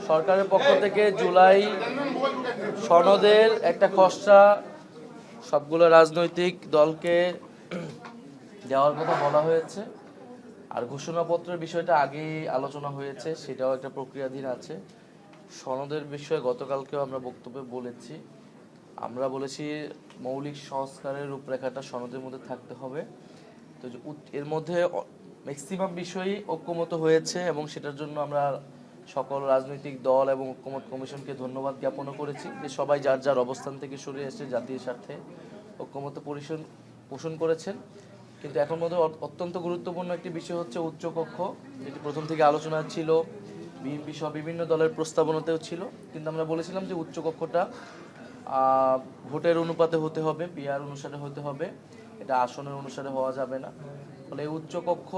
সরকারের পক্ষ থেকে জুলাই সনদের একটা খসড়া সবগুলো রাজনৈতিক দলকে দেওয়ার কথা বলা হয়েছে। আর ঘোষণাপত্রের বিষয়টা আগেই আলোচনা হয়েছে, সেটাও একটা প্রক্রিয়াধীন আছে। সনদের বিষয়ে গতকালকেও আমরা বক্তব্যে বলেছি, আমরা বলেছি মৌলিক সংস্কারের রূপরেখাটা সনদের মধ্যে থাকতে হবে। তো এর মধ্যে ম্যাক্সিমাম বিষয়ই ঐক্যমত হয়েছে এবং সেটার জন্য আমরা সকল রাজনৈতিক দল এবং ঐক্যমত কমিশনকে ধন্যবাদ জ্ঞাপন করেছি যে সবাই যার যার অবস্থান থেকে সরে এসে জাতীয় স্বার্থে ঐক্যমত পোষণ করেছেন। কিন্তু এখন মধ্যে অত্যন্ত গুরুত্বপূর্ণ একটি বিষয় হচ্ছে উচ্চকক্ষ, যেটি প্রথম থেকে আলোচনা ছিল, বিএনপি সহ বিভিন্ন দলের প্রস্তাবনাতেও ছিল। কিন্তু আমরা বলেছিলাম যে উচ্চকক্ষটা ভোটের অনুপাতে হতে হবে, পিআর অনুসারে হতে হবে, এটা আসনের অনুসারে হওয়া যাবে না। ফলে এই উচ্চকক্ষ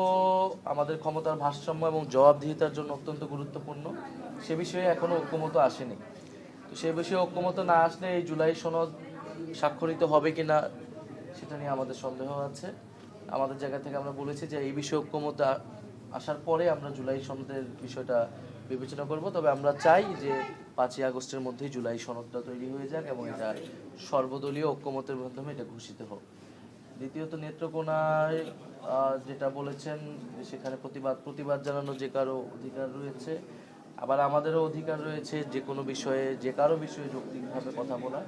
আমাদের ক্ষমতার ভারসাম্য এবং জবাবদিহিতার জন্য অত্যন্ত গুরুত্বপূর্ণ। সে বিষয়ে এখনো ঐক্যমত আসেনি। তো সেই বিষয়ে ঐক্যমত না আসলে এই জুলাই সনদ স্বাক্ষরিত হবে কিনা সেটা নিয়ে আমাদের সন্দেহ আছে। আমাদের জায়গা থেকে আমরা বলেছি যে এই বিষয়ে ঐক্যমত আসার পরে আমরা জুলাই সনদের বিষয়টা বিবেচনা করব। তবে আমরা চাই যে 5ই আগস্টের মধ্যেই জুলাই সনদটা তৈরি হয়ে যাক এবং এটা সর্বদলীয় ঐক্যমতের মাধ্যমে এটা ঘোষিত হোক। দ্বিতীয়ত নেত্রকোনায় যেটা বলেছেন যে সেখানে প্রতিবাদ জানানো যে কারো অধিকার রয়েছে, আবার আমাদেরও অধিকার রয়েছে যে কোনো বিষয়ে যে কারো বিষয়ে যৌক্তিকভাবে কথা বলা।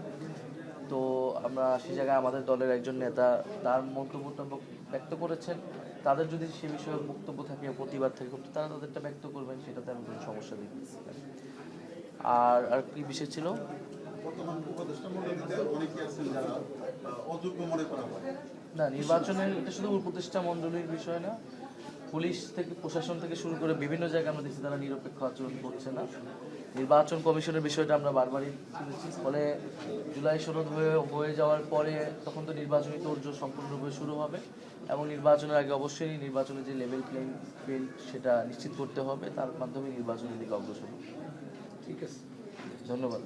তো আমরা সে জায়গায় আমাদের দলের একজন নেতা তার মন্তব্যটা ব্যক্ত করেছেন, তাদের যদি সে বিষয়ে বক্তব্য থাকে, প্রতিবাদ থাকে, তারা তাদেরটা ব্যক্ত করবেন, সেটাতে আমি কোনো সমস্যা দেখতেছি না। আর কি বিষয় ছিল? না, নির্বাচনের এটা শুধু উপদেষ্টা মণ্ডলীর বিষয় না, পুলিশ থেকে প্রশাসন থেকে শুরু করে বিভিন্ন জায়গায় আমরা দেখছি তারা নিরপেক্ষ আচরণ করছে না। নির্বাচন কমিশনের বিষয়টা আমরা বারবারই তুলেছি। ফলে জুলাই সনদ হয়ে যাওয়ার পরে তখন তো নির্বাচনী তোড়জোড় সম্পূর্ণরূপে শুরু হবে এবং নির্বাচনের আগে অবশ্যই নির্বাচনের যে লেভেল প্লেইং ফিল্ড সেটা নিশ্চিত করতে হবে, তার মাধ্যমে নির্বাচনের দিকে অগ্রসর হবে। ঠিক আছে, ধন্যবাদ।